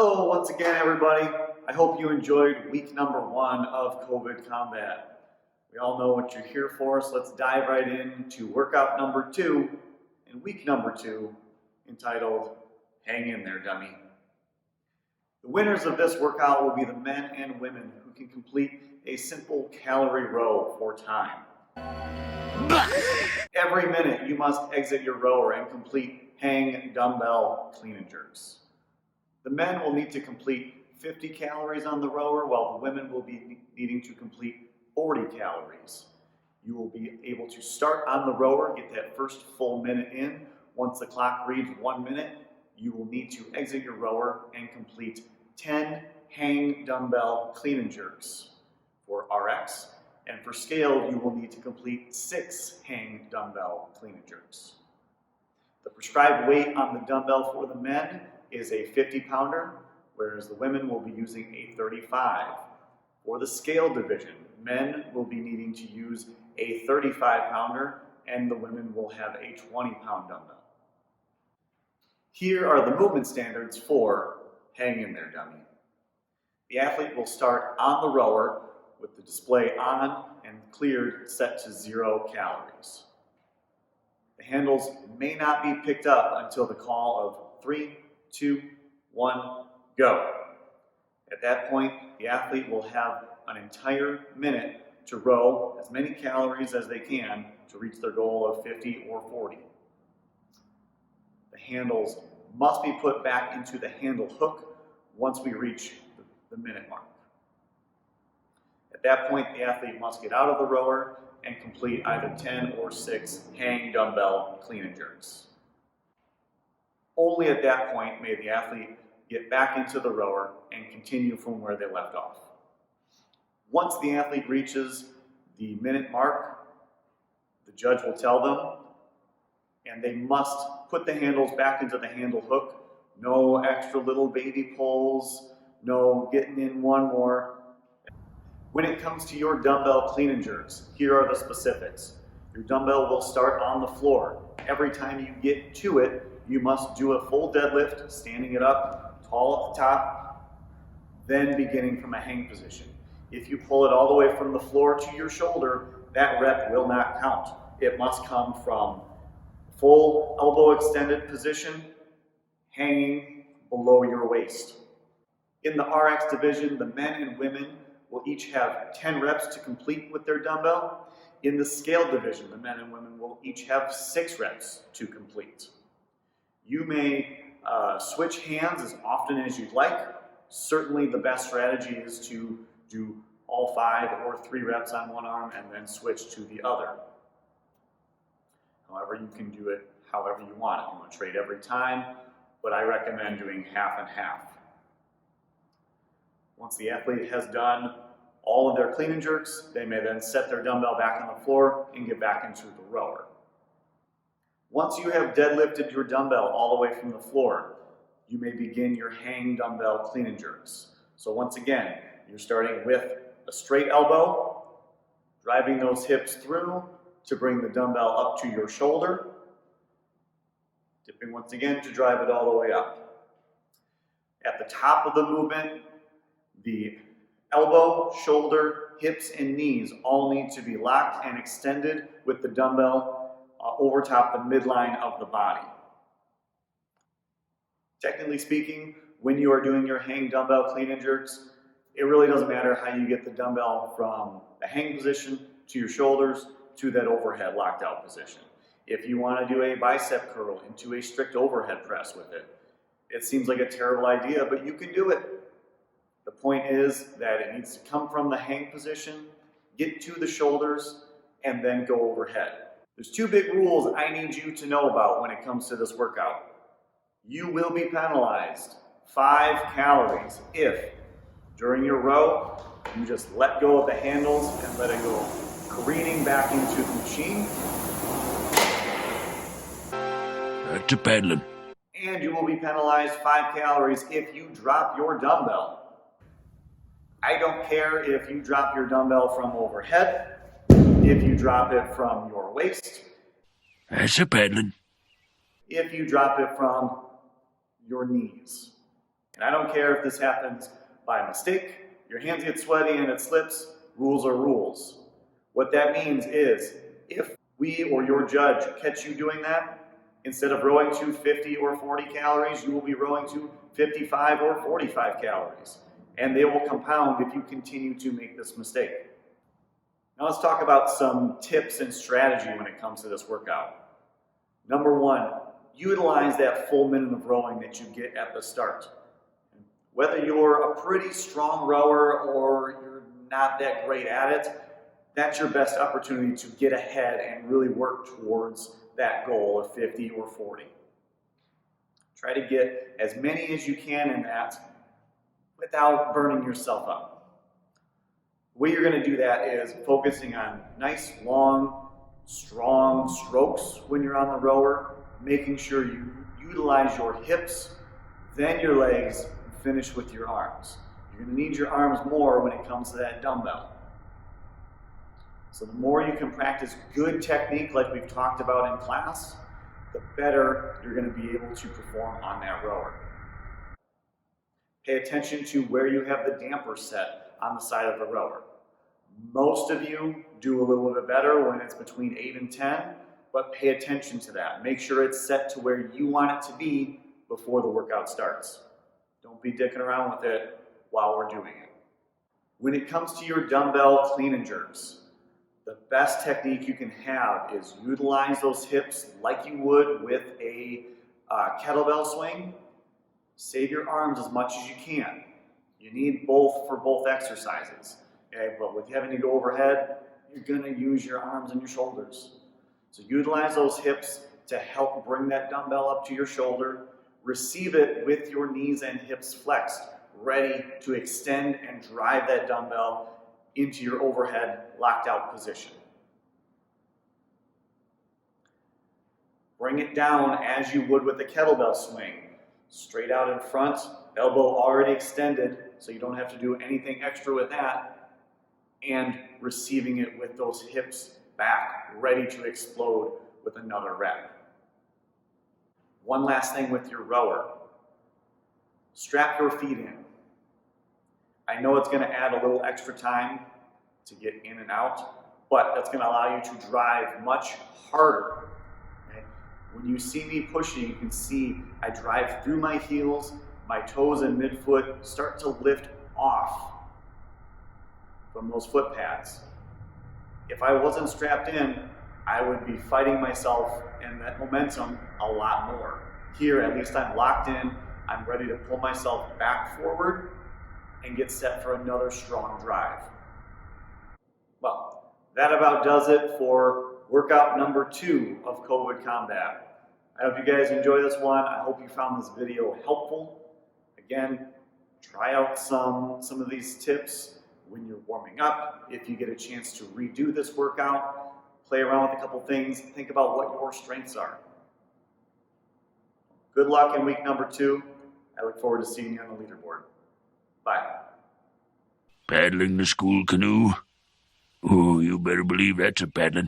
Hello once again, everybody. I hope you enjoyed week number 1 of Kovid Kombat. We all know what you're here for, so let's dive right into workout number 2 in week number 2, entitled Hang in There, Dummy. The winners of this workout will be the men and women who can complete a simple calorie row for time. Every minute you must exit your rower and complete hang dumbbell clean and jerks. The men will need to complete 50 calories on the rower, while the women will be needing to complete 40 calories. You will be able to start on the rower, get that first full minute in. Once the clock reads 1 minute, you will need to exit your rower and complete 10 hang dumbbell clean and jerks for RX. And for scale, you will need to complete 6 hang dumbbell clean and jerks. The prescribed weight on the dumbbell for the men is a 50-pounder, whereas the women will be using a 35. For the scale division, men will be needing to use a 35-pounder, and the women will have a 20-pound dumbbell. Here are the movement standards for Hang in There, Dummy. The athlete will start on the rower with the display on and cleared set to 0 calories. The handles may not be picked up until the call of 3, 2, 1, go. At that point, the athlete will have an entire minute to row as many calories as they can to reach their goal of 50 or 40. The handles must be put back into the handle hook once we reach the minute mark. At that point, the athlete must get out of the rower and complete either 10 or 6 hang dumbbell clean and jerks. Only at that point may the athlete get back into the rower and continue from where they left off. Once the athlete reaches the minute mark, the judge will tell them, and they must put the handles back into the handle hook. No extra little baby pulls, no getting in one more. When it comes to your dumbbell clean and jerks, here are the specifics. Your dumbbell will start on the floor. Every time you get to it, you must do a full deadlift, standing it up, tall at the top, then beginning from a hang position. If you pull it all the way from the floor to your shoulder, that rep will not count. It must come from full elbow extended position, hanging below your waist. In the RX division, the men and women will each have 10 reps to complete with their dumbbell. In the scale division, the men and women will each have 6 reps to complete. You may switch hands as often as you'd like. Certainly the best strategy is to do all 5 or 3 reps on one arm and then switch to the other. However, you can do it however you want. If you want to trade every time, but I recommend doing half and half. Once the athlete has done all of their clean and jerks, they may then set their dumbbell back on the floor and get back into the rower. Once you have deadlifted your dumbbell all the way from the floor, you may begin your hang dumbbell clean and jerks. So once again, you're starting with a straight elbow, driving those hips through to bring the dumbbell up to your shoulder, dipping once again to drive it all the way up. At the top of the movement, the elbow, shoulder, hips, and knees all need to be locked and extended with the dumbbell over top the midline of the body. Technically speaking, when you are doing your hang dumbbell clean and jerks, it really doesn't matter how you get the dumbbell from the hang position to your shoulders to that overhead locked out position. If you want to do a bicep curl into a strict overhead press with it, it seems like a terrible idea, but you can do it. The point is that it needs to come from the hang position, get to the shoulders, and then go overhead. There's 2 big rules I need you to know about when it comes to this workout. You will be penalized 5 calories if, during your row, you just let go of the handles and let it go careening back into the machine. To pedaling. And you will be penalized 5 calories if you drop your dumbbell. I don't care if you drop your dumbbell from overhead, if you drop it from your waist, That's a pedaling. if you drop it from your knees. And I don't care if this happens by mistake, your hands get sweaty and it slips, rules are rules. What that means is, if we or your judge catch you doing that, instead of rowing to 50 or 40 calories, you will be rowing to 55 or 45 calories. And they will compound if you continue to make this mistake. Now let's talk about some tips and strategy when it comes to this workout. Number one, utilize that full minute of rowing that you get at the start. Whether you're a pretty strong rower or you're not that great at it, that's your best opportunity to get ahead and really work towards that goal of 50 or 40. Try to get as many as you can in that without burning yourself up. The way you're going to do that is focusing on nice, long, strong strokes when you're on the rower, making sure you utilize your hips, then your legs, and finish with your arms. You're going to need your arms more when it comes to that dumbbell. So the more you can practice good technique like we've talked about in class, the better you're going to be able to perform on that rower. Pay attention to where you have the damper set on the side of the rower. Most of you do a little bit better when it's between 8 and 10, but pay attention to that. Make sure it's set to where you want it to be before the workout starts. Don't be dicking around with it while we're doing it. When it comes to your dumbbell clean and jerks, the best technique you can have is utilize those hips like you would with a kettlebell swing. Save your arms as much as you can. You need both for both exercises. Okay? But with having to go overhead, you're going to use your arms and your shoulders. So utilize those hips to help bring that dumbbell up to your shoulder. Receive it with your knees and hips flexed, ready to extend and drive that dumbbell into your overhead locked out position. Bring it down as you would with a kettlebell swing. Straight out in front, elbow already extended, so you don't have to do anything extra with that, and receiving it with those hips back, ready to explode with another rep. One last thing with your rower. Strap your feet in. I know it's going to add a little extra time to get in and out, but that's going to allow you to drive much harder. Okay? When you see me pushing, you can see I drive through my heels, my toes and midfoot start to lift off from those foot pads. If I wasn't strapped in, I would be fighting myself and that momentum a lot more. Here, at least I'm locked in, I'm ready to pull myself back forward and get set for another strong drive. Well, that about does it for workout number 2 of Kovid Kombat. I hope you guys enjoy this one. I hope you found this video helpful. Again, try out some of these tips when you're warming up. If you get a chance to redo this workout, play around with a couple things, think about what your strengths are. Good luck in week number 2. I look forward to seeing you on the leaderboard. Bye. Paddling the school canoe? Oh, you better believe that's a paddling.